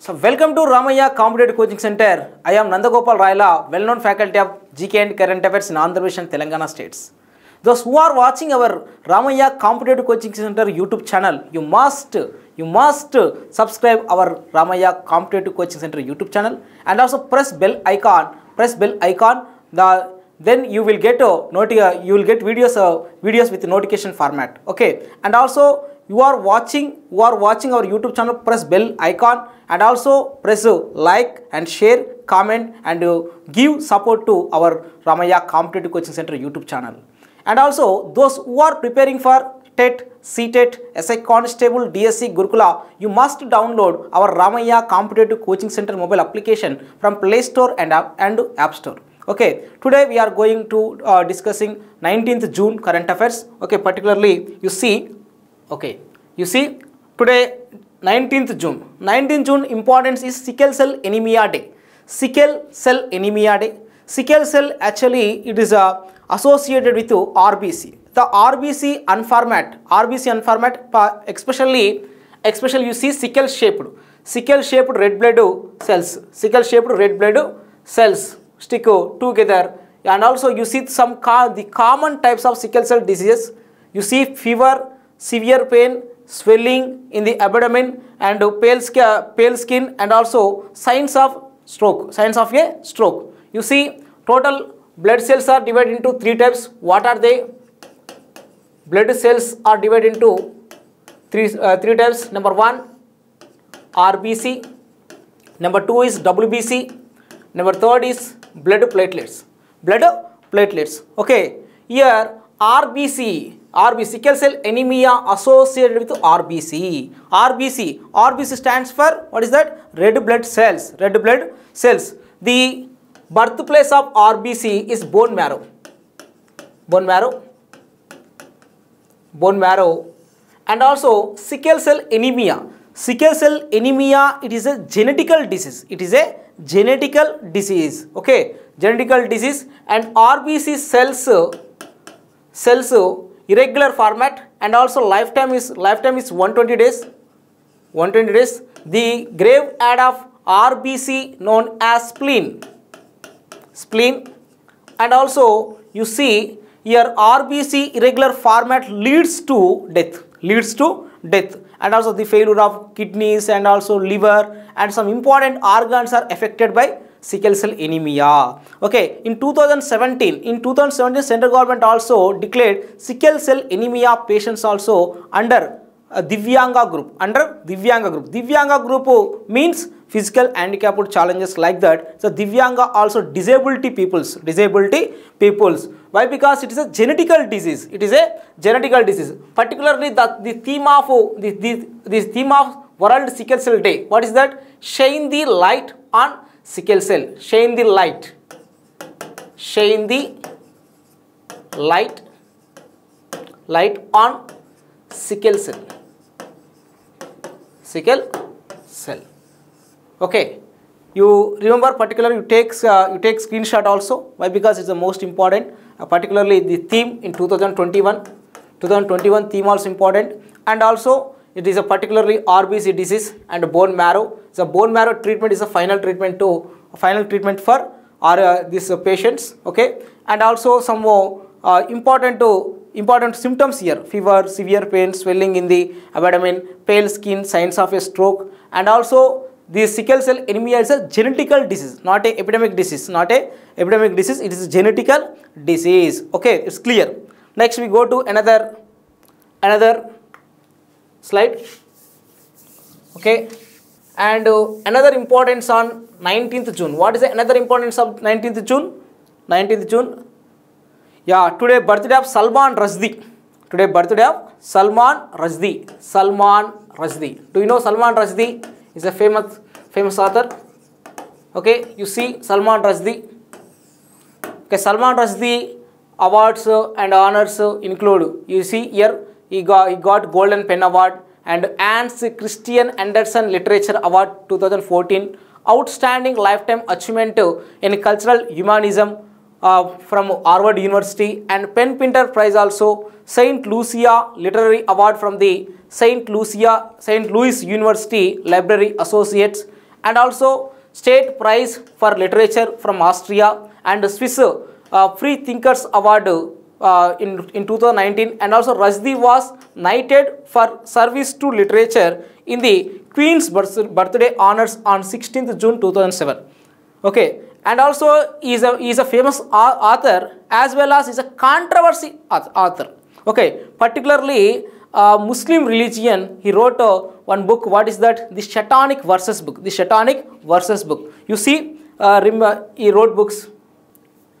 So welcome to Ramaya Competitive Coaching Center. I am Nandagopal Raila, well-known faculty of GK and Current Affairs in Andhra Pradesh and Telangana states. Those who are watching our Ramaya Competitive Coaching Center YouTube channel, you must subscribe our Ramaya Competitive Coaching Center YouTube channel and also press bell icon. Then you will get videos with notification format. Okay, and also you are watching our YouTube channel, press bell icon and also press like and share, comment and give support to our Ramaya Competitive Coaching Center YouTube channel. And also those who are preparing for TET, CTET, SI Constable, DSC, Gurukula, you must download our Ramaya Competitive Coaching Center mobile application from Play Store and App Store. Okay, today we are going to discussing 19th June current affairs. Okay, particularly you see today 19th June importance is sickle cell anemia day. Sickle cell anemia day. Sickle cell actually it is associated with RBC. The RBC unformat, especially you see sickle shaped red blood cells stick together, and also you see the common types of sickle cell diseases. You see fever, severe pain, swelling in the abdomen and pale skin and also signs of stroke. You see total blood cells are divided into three types. What are they? Blood cells are divided into three types. Number 1 RBC, number 2 is WBC, number 3rd is blood platelets. Okay, here RBC sickle cell anemia associated with RBC. RBC stands for what is that? Red blood cells. The birthplace of RBC is bone marrow. And also sickle cell anemia, it is a genetical disease. Okay, genetical disease. And RBC cells irregular format and also lifetime is 120 days. The graveyard of RBC known as spleen. And also you see here RBC irregular format leads to death. And also the failure of kidneys and also liver and some important organs are affected by sickle cell anemia. Okay, in 2017 central government also declared sickle cell anemia patients also under Divyanga group. Divyanga group means physical handicapped challenges like that. So Divyanga also disability peoples. Why? Because it is a genetical disease. Particularly the theme of World Sickle Cell Day. What is that? Shine the light on sickle cell. Shine the light on sickle cell. Okay, you remember particularly you take screenshot also. Why? Because it's the most important. Particularly the theme in 2021 theme also important, and also it is a particularly RBC disease and bone marrow. So bone marrow treatment is a final treatment for these patients. Okay, and also some more important symptoms here: fever, severe pain, swelling in the abdomen, pale skin, signs of a stroke. And also the sickle cell anemia is a genetical disease, not a epidemic disease. It is a genetical disease. Okay, it's clear. Next we go to another slide. Okay, and another importance on 19th June. What is another importance of 19th June? Yeah, today birthday of Salman Rushdie. Salman Rushdie. Do you know Salman Rushdie is a famous author? Okay, you see Salman Rushdie. Okay, Salman Rushdie awards and honors include, you see here he got Golden Pen Award and Hans Christian Andersen Literature Award 2014, Outstanding Lifetime Achievement in Cultural Humanism from Harvard University, and Pen Pinter Prize also, Saint Lucia Literary Award from the Saint Louis University Library Associates, and also State Prize for Literature from Austria and Swiss Free Thinkers Award in 2019, and also Rushdie was knighted for service to literature in the Queen's birthday honors on 16th June 2007. Okay, and also he is a famous author as well as is a controversy author. Okay, particularly Muslim religion, he wrote one book. What is that? The Satanic Verses book. The Satanic Verses book. You see, he wrote books.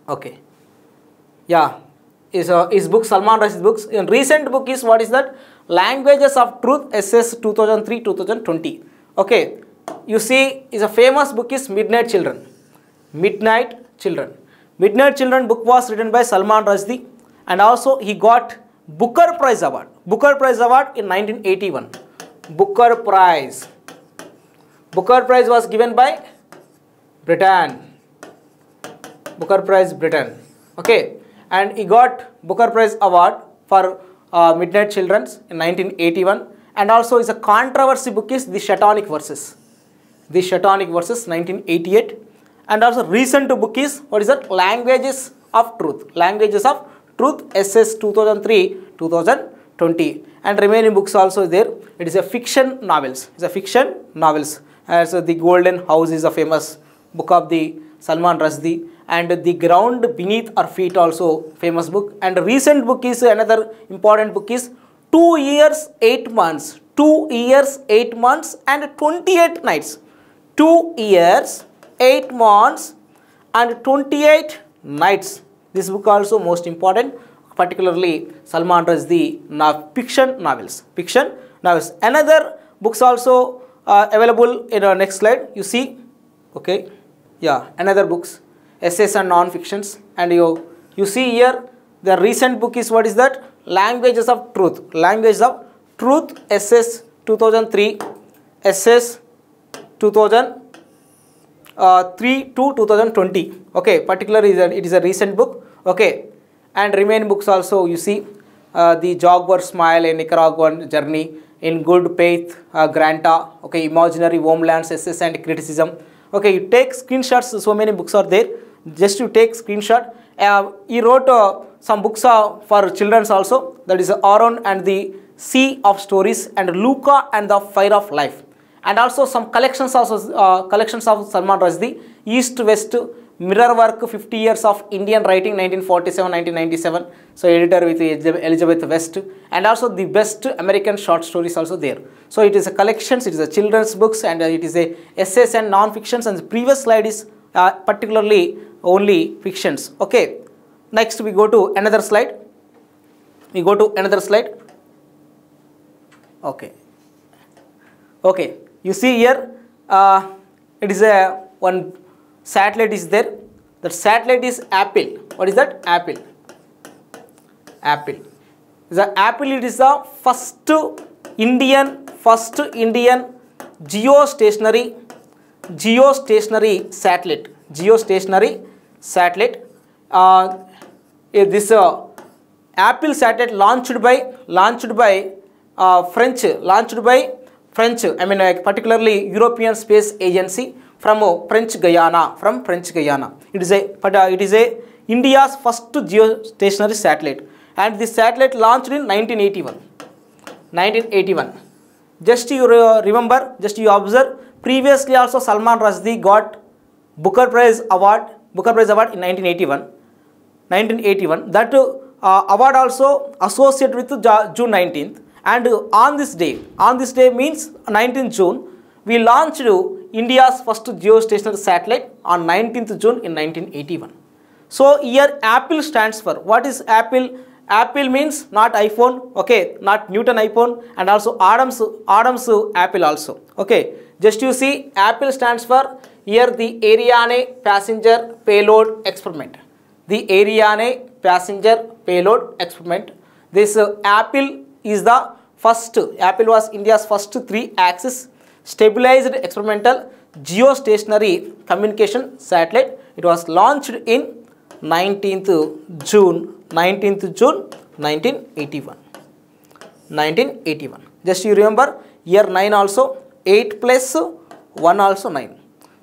Okay, yeah, his book, Salman Rushdie's books. In recent book is what is that? Languages of Truth, SS 2003-2020. Okay, you see, is a famous book is Midnight Children. Midnight Children. Midnight Children book was written by Salman Rushdie, and also he got Booker Prize Award. Booker Prize Award in 1981. Booker Prize. Booker Prize was given by Britain. Booker Prize, Britain. Okay, and he got Booker Prize Award for Midnight Children in 1981, and also is a controversy book is The Satanic Verses. The Satanic Verses, 1988, and also recent book is what is that? Languages of Truth. Languages of Truth, SS 2003-2020, and remaining books also there. It is a fiction novels. It's a fiction novels. As The Golden House is a famous book of the Salman Rushdie, and The Ground Beneath Our Feet also famous book. And recent book is another important book is 2 years 8 months. 2 years 8 months and 28 nights. 2 years 8 months and 28 nights. This book also most important, particularly Salman Rushdie fiction novels. Fiction novels. Another books also available in our next slide. You see, okay, yeah, another books, essays and non-fictions, and you see here the recent book is what is that? Languages of Truth. Languages of Truth, SS 2003, SS 2003 to 2020. Okay, particularly it is a recent book. Okay, and remaining books also you see The Jaguar Smile, A Nicaraguan Journey, In Good Faith, Granta. Okay, Imaginary Homelands, Essays and Criticism. Okay, you take screenshots. So many books are there. Just you take screenshot. He wrote some books for children also. That is Aaron and the Sea of Stories, and Luca and the Fire of Life. And also some collections of Salman Rushdie, East West, Mirror Work, 50 Years of Indian Writing, 1947-1997. So editor with Elizabeth West, and also the best American short stories also there. So it is a collections, it is a children's books, and it is a essays and non-fictions, and the previous slide is particularly only fictions. Okay, next we go to another slide. Okay. Okay, you see here it is a one satellite is there. That satellite is Apple. What is that? Apple. Apple. The Apple, it is the first Indian geostationary satellite. Geostationary satellite. This Apple satellite launched by French, I mean particularly European Space Agency from French Guyana. It is a India's first geostationary satellite, and this satellite launched in 1981. Just you remember, just you observe. Previously also Salman Rushdie got Booker Prize Award in 1981. That award also associated with June 19th. And on this day means 19th June, we launched India's first geostationary satellite on 19th June in 1981. So here Apple stands for, what is Apple? Apple means not iPhone, okay, not Newton iPhone, and also Adam's Apple also. Okay, just you see, Apple stands for here the Ariane passenger payload experiment. The Ariane passenger payload experiment. This Apple is the first, Apple was India's first 3-axis stabilized experimental geostationary communication satellite. It was launched in 19th June 1981. Just you remember, year 9 also, 8 plus 1 also 9.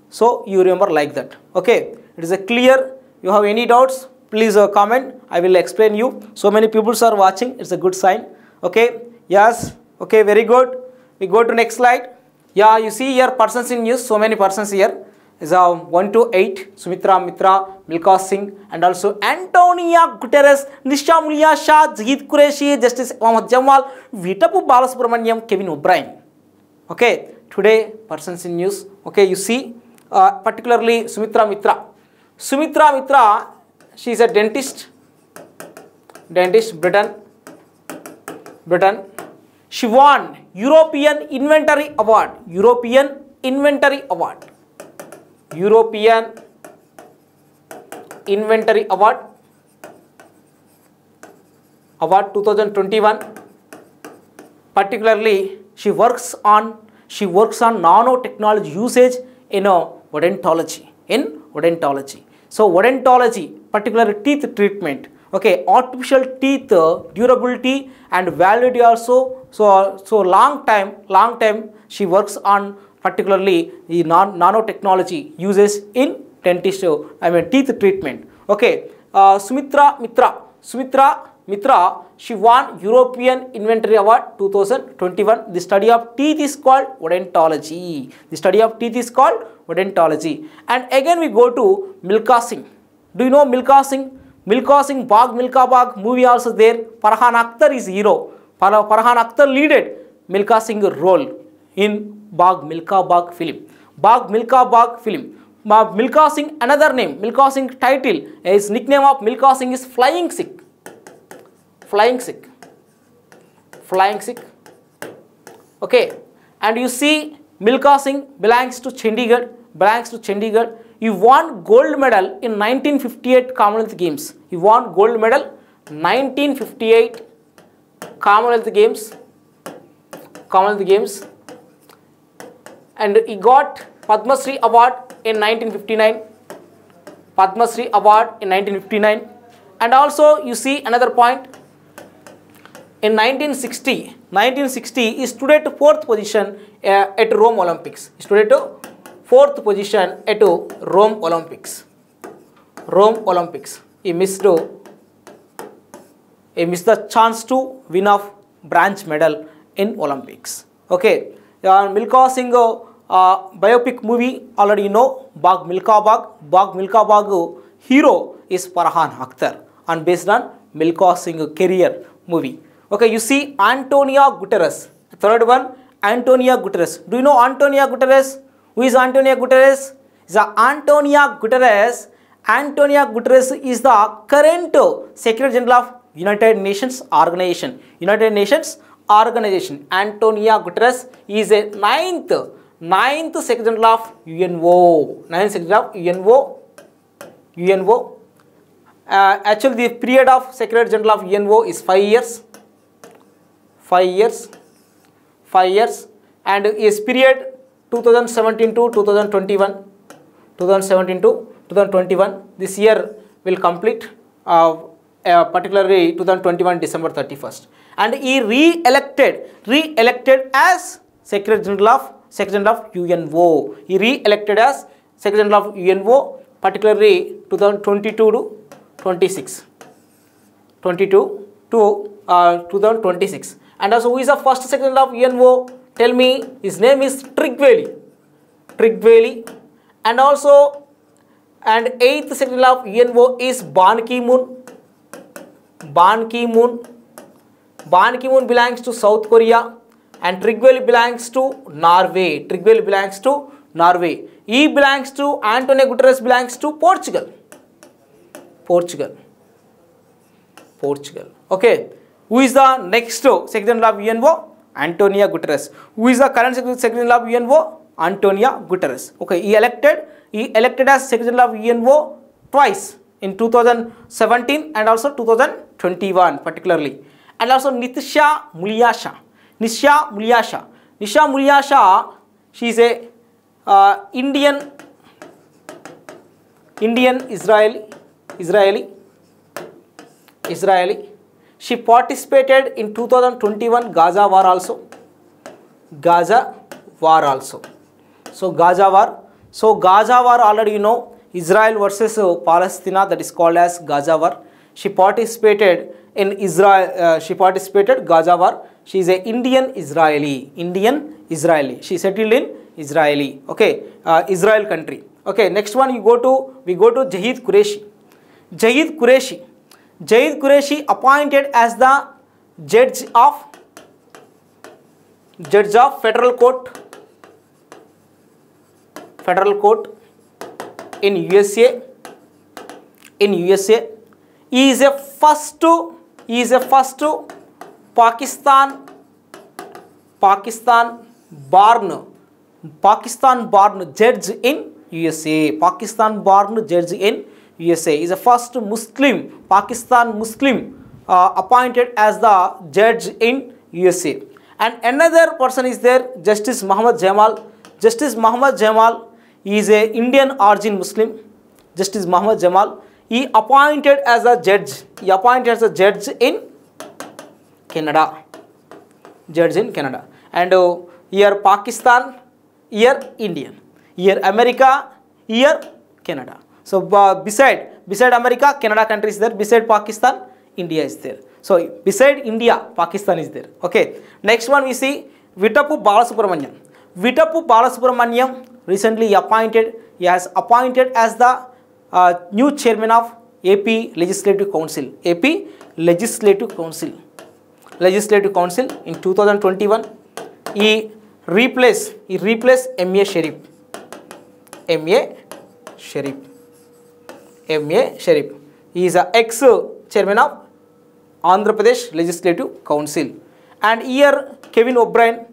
So you remember like that. Okay, it is a clear. You have any doubts, please comment. I will explain you. So many people are watching. It's a good sign. Okay, yes. Okay, very good. We go to next slide. Yeah, you see here persons in use. So many persons here. Is 1 to 8. Sumitra Mitra, Milkha Singh, and also Antonio Guterres, Nisha Mulya Shah, Zahid Qureshi, Justice Mohammad Jamal, Vitapu Balasubramaniam, Kevin O'Brien. Okay, today persons in news. Okay, you see particularly Sumitra Mitra. Sumitra Mitra, she is a dentist, Britain. She won European Inventory Award. European 2021. Particularly, she works on nanotechnology usage in odontology. So odontology, particularly teeth treatment. Okay, artificial teeth durability and validity also. So long time she works on particularly the nanotechnology uses in teeth treatment. Okay, Sumitra Mitra, she won European Inventory Award 2021. The study of teeth is called odontology. And again we go to Milkha Singh. Do you know Milkha Singh? Milkha Singh, Bagh Milkha Bagh movie also there. Farhan Akhtar is hero. Farhan Akhtar leaded Milkha Singh role in Bagh Milkha Bagh film. Milkha Singh, another name. Milkha Singh title is nickname of Milkha Singh is Flying Sikh. Okay, and you see Milkha Singh belongs to Chandigarh. He won gold medal in 1958 Commonwealth Games. 1958 Commonwealth Games. And he got Padma Shri Award in 1959. And also you see another point. In 1960, he stood at 4th position at Rome Olympics. He missed the chance to win a bronze medal in Olympics. Okay, Milkha Singh biopic movie already you know. Bagh Milkha Bagh hero is Farhan Akhtar and based on Milkha Singh career movie. Okay, you see Antonio Guterres. Third one, Antonio Guterres. Do you know Antonio Guterres? Who is Antonio Guterres? Antonio Guterres is the current Secretary General of United Nations Organization. Antonio Guterres is a ninth Secretary General of UNO. Actually, the period of Secretary General of UNO is 5 years. 5 years, and is period 2017 to 2021. This year will complete, particularly 2021 December 31st. And he re-elected as Secretary General of UNO. He re-elected as Secretary General of UNO, particularly 2022 to 26. 22 to 2026. And also, who is the first Secretary General of UNO? Tell me. His name is Trygve Lie. And also, and 8th Secretary General of UNO is Ban Ki-moon. Ban Ki-moon belongs to South Korea, and Trygve Lie belongs to Norway. He belongs to Antonio Guterres belongs to Portugal. Okay. Who is the next Secretary General of UNO? Antonio Guterres. Who is the current Secretary General of UNO? Antonio Guterres. Okay, he elected as Secretary General of UNO twice in 2017 and also 2021 particularly. And also Nisha Mulya Shah. She is a Indian Israeli. She participated in 2021 Gaza war also. So Gaza war. So Gaza war already you know, Israel versus Palestine, that is called as Gaza war. She participated in Israel. She participated Gaza war. She is a Indian Israeli. She settled in Israeli. Okay, Israel country. Okay, next one we go to Jahid Qureshi. Jahid Qureshi appointed as the judge of federal court in USA. He is a first Pakistan born judge in USA. Pakistan born judge in USA. He is the first Pakistan Muslim appointed as the judge in USA. And another person is there, Justice Muhammad Jamal. Justice Muhammad Jamal is a Indian origin Muslim. Justice Muhammad Jamal, he appointed as a judge. In Canada. And here Pakistan, here Indian, here America, here Canada. So beside America, Canada country is there. Beside Pakistan, India is there. So beside India, Pakistan is there. Okay. Next one we see Vitappu Balasubramaniam recently appointed. He has appointed as the new chairman of AP Legislative Council. AP Legislative Council in 2021. He replaced M.A. Sharif. He is a ex-chairman of Andhra Pradesh Legislative Council. And here Kevin O'Brien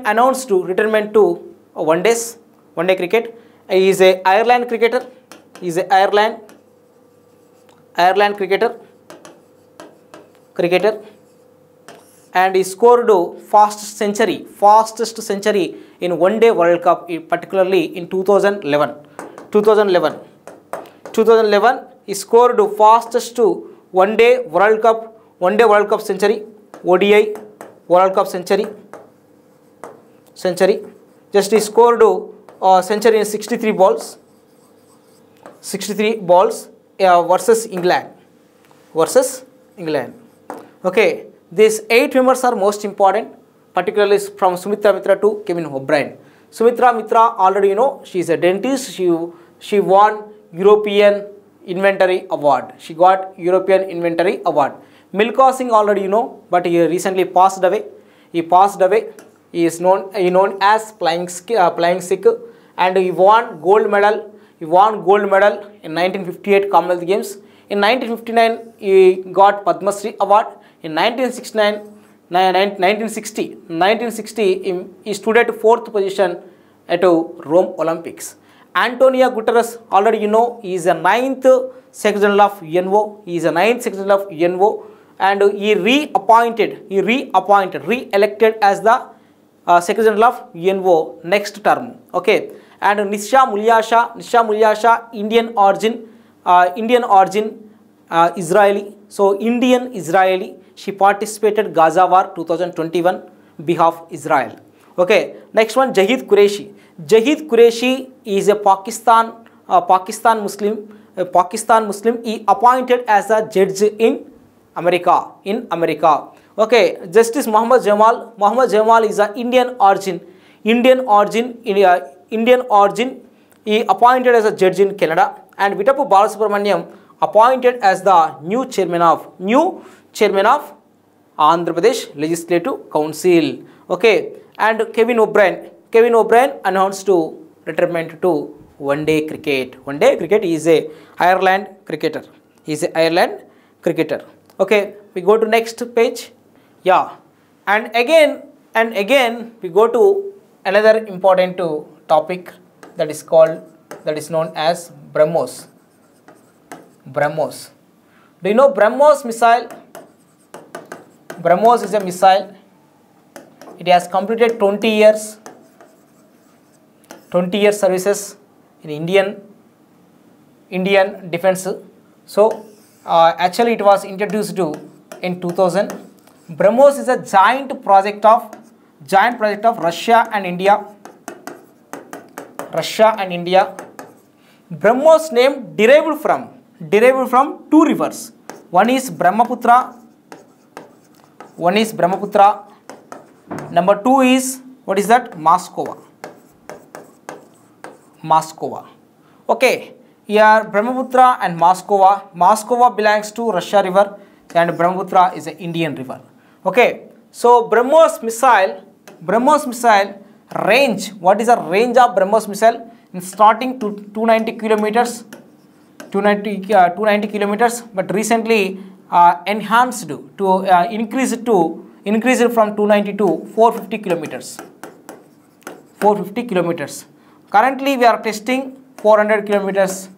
announced to retirement to one day cricket. He is a Ireland cricketer. And he scored fastest century in one day World Cup, particularly in 2011. 2011 he scored fastest one day World Cup century, ODI World Cup century. Just he scored century in 63 balls versus England. Okay, these 8 members are most important, particularly from Sumitra Mitra to Kevin O'Brien. Sumitra Mitra, already you know, she is a dentist. She won European Inventory Award. She got European Inventory Award. Milkha Singh, already you know, but he recently passed away. He is known as flying Sikh, and he won gold medal. In 1958 Commonwealth Games. In 1959 he got Padma Shri Award. In 1960 he stood at 4th position at Rome Olympics. Antonio Guterres, already you know, he is a 9th Secretary General of UNO. And he re-elected as the Secretary General of UNO next term. Okay. And Nisha Mulyasha, Indian origin, Israeli. So Indian Israeli. She participated Gaza War 2021 behalf Israel. Okay. Next one, Jahid Qureshi. Jahid Qureshi is a Pakistan Muslim. He appointed as a judge in America. Okay. Justice Muhammad Jamal. Muhammad Jamal is a Indian origin. He appointed as a judge in Canada. And Vitappu Balasubramaniam appointed as the new chairman of Andhra Pradesh Legislative Council. Okay. And Kevin O'Brien announced to retirement to one day cricket. He is a Ireland cricketer. Okay, we go to next page. Yeah. And again we go to another important topic that is known as BrahMos. Do you know BrahMos missile? BrahMos is a missile. It has completed 20 years services in Indian defense. So actually it was introduced in 2000. BrahMos is a joint project of Russia and India. Russia and India. BrahMos name derived from two rivers. One is Brahmaputra. Number 2 is, what is that? Moskova. Okay, here Brahmaputra and Moskova. Moskova belongs to Russia river and Brahmaputra is an Indian river. Okay, so BrahMos missile range. What is the range of BrahMos missile? In starting to 290 kilometers, but recently enhanced to increase it from 290 to 450 kilometers. Currently we are testing 400 kilometers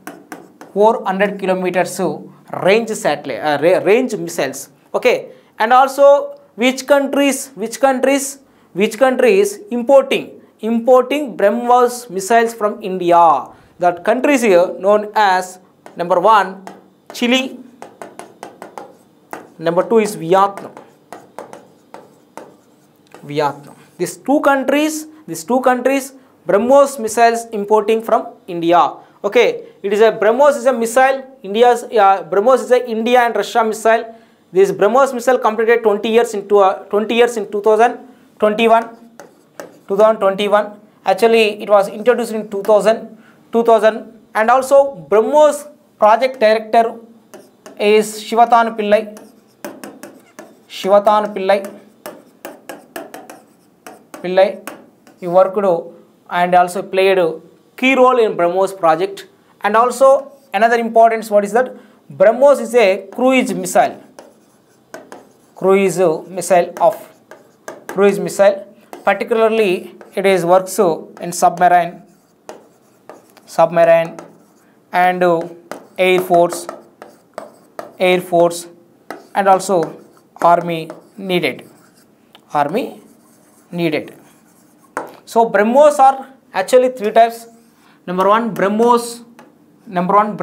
range satellite range missiles. Okay, and also which countries importing BrahMos missiles from India? That countries here known as number 1 Chile, number 2 is Vietnam. These two countries BrahMos missiles importing from India. Okay, BrahMos is a missile. BrahMos is a India and Russia missile. This BrahMos missile completed 20 years in 2021. Actually, it was introduced in 2000, and also BrahMos project director is Shivatan Pillai. He worked and also played a key role in BrahMos project. And also another importance, what is that? BrahMos is a cruise missile. Particularly it is works in submarine and air force and also army needed. So BrahMos are actually 3 types. Number 1 BrahMos. Number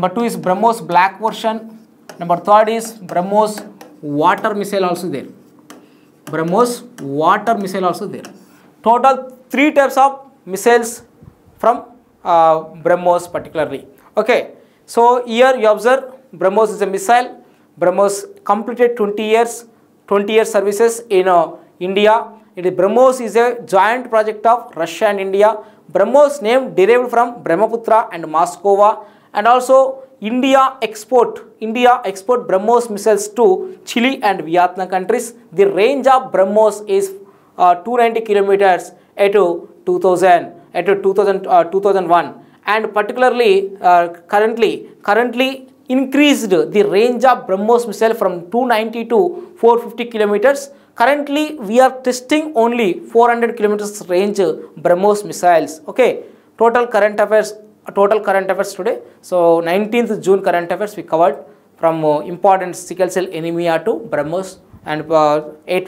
2 is BrahMos black version. Number 3 is BrahMos water missile also there. Total 3 types of missiles from BrahMos particularly. Okay, so here you observe BrahMos is a missile. BrahMos completed 20 years services in India. BrahMos is a joint project of Russia and India. BrahMos name derived from Brahmaputra and Moskova, and also India export BrahMos missiles to Chile and Vietnam countries. The range of BrahMos is 290 kilometers at 2001, and particularly currently increased the range of BrahMos missile from 290 to 450 kilometers. Currently we are testing only 400 kilometers range BrahMos missiles. Okay, total current affairs today. So 19th June current affairs we covered, from important sickle cell anemia to BrahMos, and 8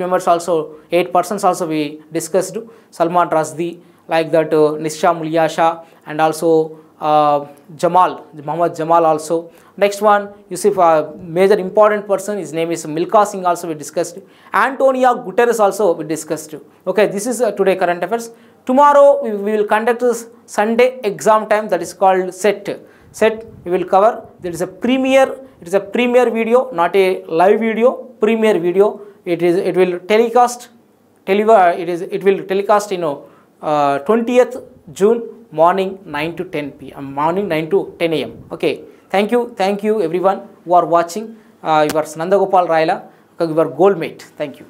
persons also we discussed. Salman Rushdie, like that Nisha Mulyasha, and also Muhammad Jamal also. Next one, you see major important person, his name is Milkha Singh also we discussed. Antonio Guterres also we discussed. Okay, this is today current affairs. Tomorrow we will conduct this Sunday exam time, that is called set we will cover. There is a premiere, it is a premiere video, not a live video, premiere video. It will telecast in 20th June morning 9 to 10 p.m. morning 9 to 10 a.m. Okay, thank you everyone who are watching. Your Nandagopal Raila, your goal mate. Thank you.